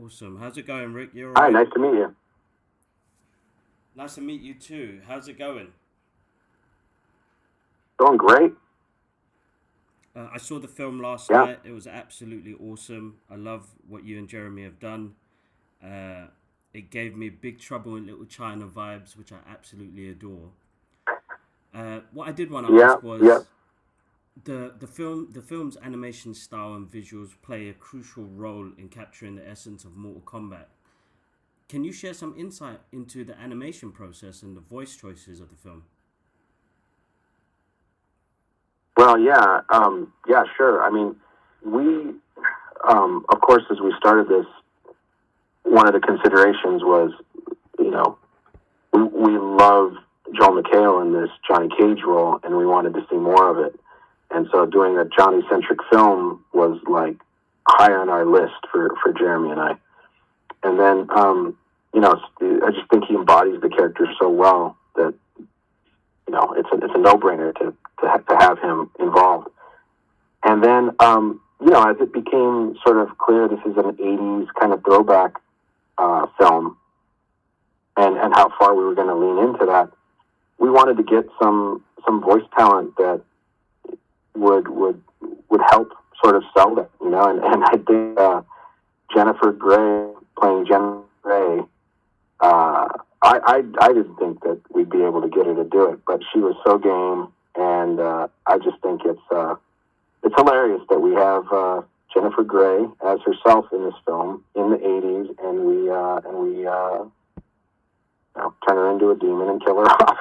Awesome. How's it going, Rick? You all Hi, right? nice to meet you. Nice to meet you too. How's it going? Doing great. I saw the film last Yeah, night. It was absolutely awesome. I love what you and Jeremy have done. Uh, it gave me Big Trouble in Little China vibes, which I absolutely adore. What I did want to yeah, ask yeah. was the film's animation style and visuals play a crucial role in capturing the essence of Mortal Kombat. Can you share some insight into the animation process and the voice choices of the film? Well, yeah, yeah, sure. I mean, we, of course, as we started this, one of the considerations was, you know, we love Joel McHale in this Johnny Cage role, and we wanted to see more of it. And so doing a Johnny-centric film was like high on our list for Jeremy and I. And then, I just think he embodies the character so well that, it's a no-brainer to have him involved. And then, as it became sort of clear this is an 80s kind of throwback film, and how far we were going to lean into that, we wanted to get some voice talent that would help sort of sell that, and I think Jennifer Grey playing Jennifer Grey, I didn't think that we'd be able to get her to do it, but she was so game, and I just think it's hilarious that we have Jennifer Grey as herself in this film in the 80s, and we turn her into a demon and kill her off.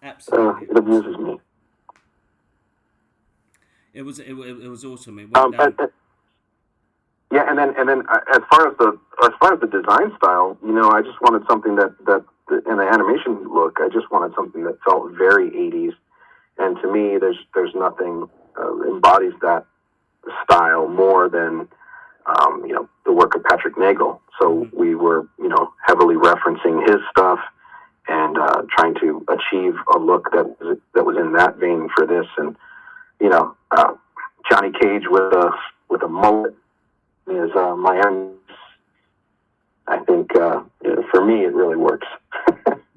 Absolutely It amuses awesome. me. It was awesome. It went Um, and, down. and- yeah, and then as far as the design style, I just wanted something that in the animation look, I just wanted something that felt very 80s. And to me, there's nothing embodies that style more than the work of Patrick Nagel. So Hmm. we were heavily referencing his stuff and trying to achieve a look that was in that vein for this. And you know, uh, Johnny Cage with a mullet is my own. I think for me it really works.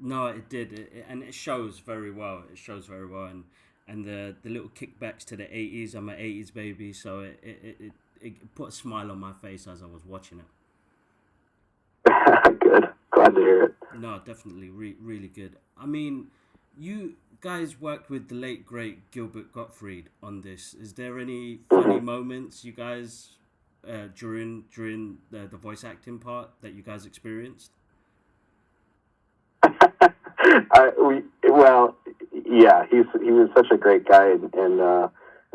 No, it did, and it shows very well. It shows very well, and the little kickbacks to the 80s. I'm an 80s baby, so it put a smile on my face as I was watching it. Good, glad to hear it. No, definitely, really good. I mean, you guys worked with the late great Gilbert Gottfried on this. Is there any funny Mhm. moments you guys during the voice acting part that you guys experienced? Well, yeah, he was such a great guy, and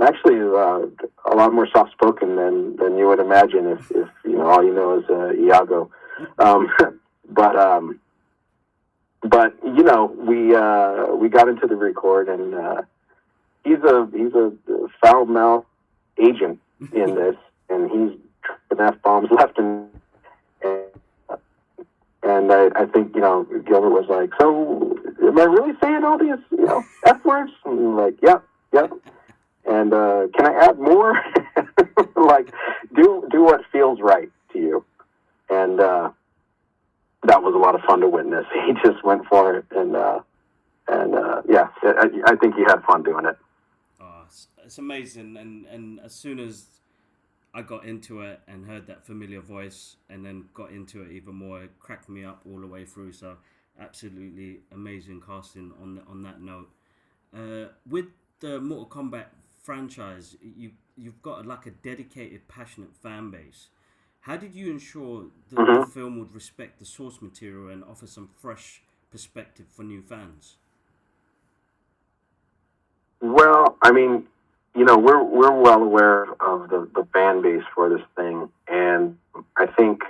actually a lot more soft spoken than you would imagine if all you know is Iago. Um, but we got into the record, and he's a foul mouth agent in this, and he's dropping f bombs left and I think, Gilbert was like, so am I really saying all these, F words? And I'm like, yep, yep. And can I add more? Like, do what feels right to you. And that was a lot of fun to witness. He just went for it, and yeah, I think he had fun doing it. Oh, it's amazing, and as soon as I got into it and heard that familiar voice, and then got into it even more, it cracked me up all the way through. So, absolutely amazing casting on that note. With the Mortal Kombat franchise, you've got like a dedicated, passionate fan base. How did you ensure that the Hmm. film would respect the source material and offer some fresh perspective for new fans? Well, I mean, we're well aware of the fan base for this thing, and I think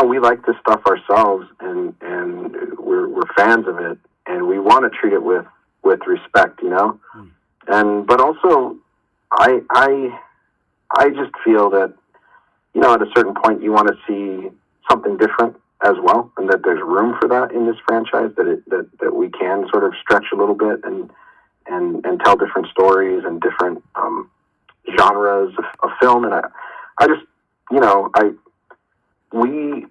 we like this stuff ourselves, and we're fans of it, and we want to treat it with respect, Mm. and but also, I I I just feel that at a certain point you want to see something different as well, and that there's room for that in this franchise, that we can sort of stretch a little bit and tell different stories and different genres of film, and I just, we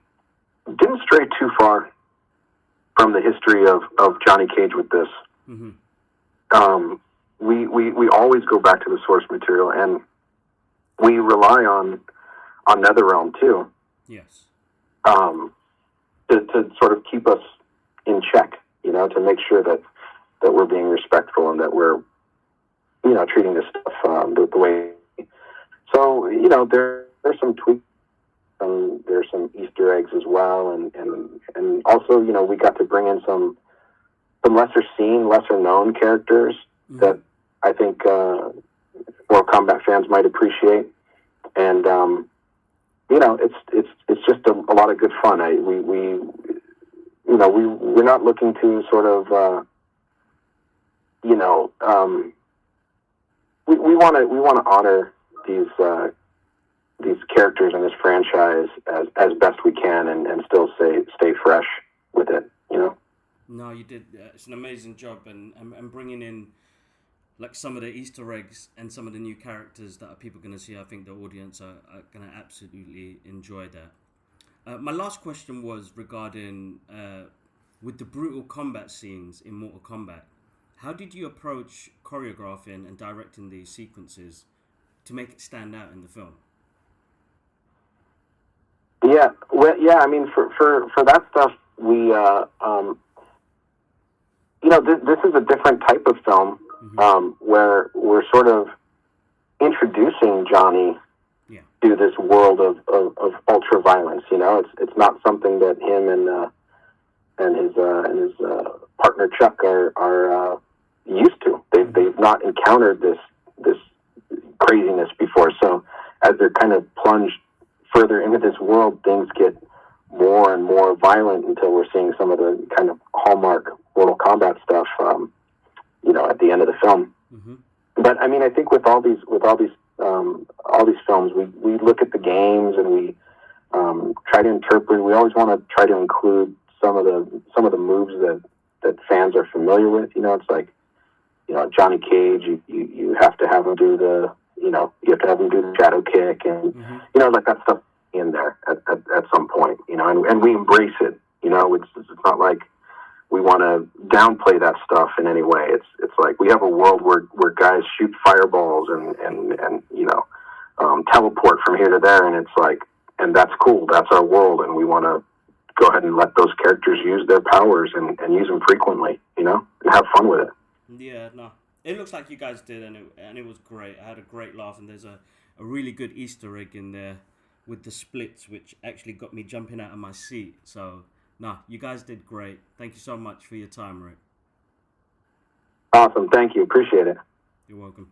didn't stray too far from the history of Johnny Cage with this. Mm-hmm. We always go back to the source material, and we rely on NetherRealm too. Yes. To sort of keep us in check, to make sure that we're being respectful and that we're, treating this stuff the way. So, there's some tweaks. There's some Easter eggs as well, and also, we got to bring in some lesser seen, lesser known characters mm-hmm. that I think Mortal Kombat fans might appreciate, and it's just a lot of good fun. We're not looking to sort of we want to honor these characters in this franchise as best we can, and still stay fresh with it. No, you did. It's an amazing job, and bringing in like some of the Easter eggs and some of the new characters that people are going to see. I think the audience are going to absolutely enjoy that. My last question was regarding with the brutal combat scenes in Mortal Kombat. How did you approach choreographing and directing these sequences to make it stand out in the film? Yeah, well, yeah. I mean, for that stuff, we this is a different type of film, mm-hmm. Where we're sort of introducing Johnny to this world of ultra violence. It's not something that him and his partner Chuck are used to. They've not encountered this craziness before. So as they're kind of plunged further into this world, things get more and more violent until we're seeing some of the kind of hallmark Mortal Kombat stuff, at the end of the film. Mm-hmm. But I mean, I think with all these films, we look at the games and we try to interpret. We always want to try to include some of the moves that fans are familiar with. It's like, Johnny Cage. You have to have him do the shadow kick, and mm-hmm. Like that stuff in there at some point. And we embrace it. It's not like we want to downplay that stuff in any way. It's like we have a world where guys shoot fireballs and teleport from here to there, and it's like, and that's cool. That's our world, and we want to go ahead and let those characters use their powers and use them frequently, and have fun with it. Yeah, no, it looks like you guys did, and it was great. I had a great laugh, and there's a really good Easter egg in there with the splits, which actually got me jumping out of my seat. So, no, you guys did great. Thank you so much for your time, Rick. Awesome. Thank you. Appreciate it. You're welcome.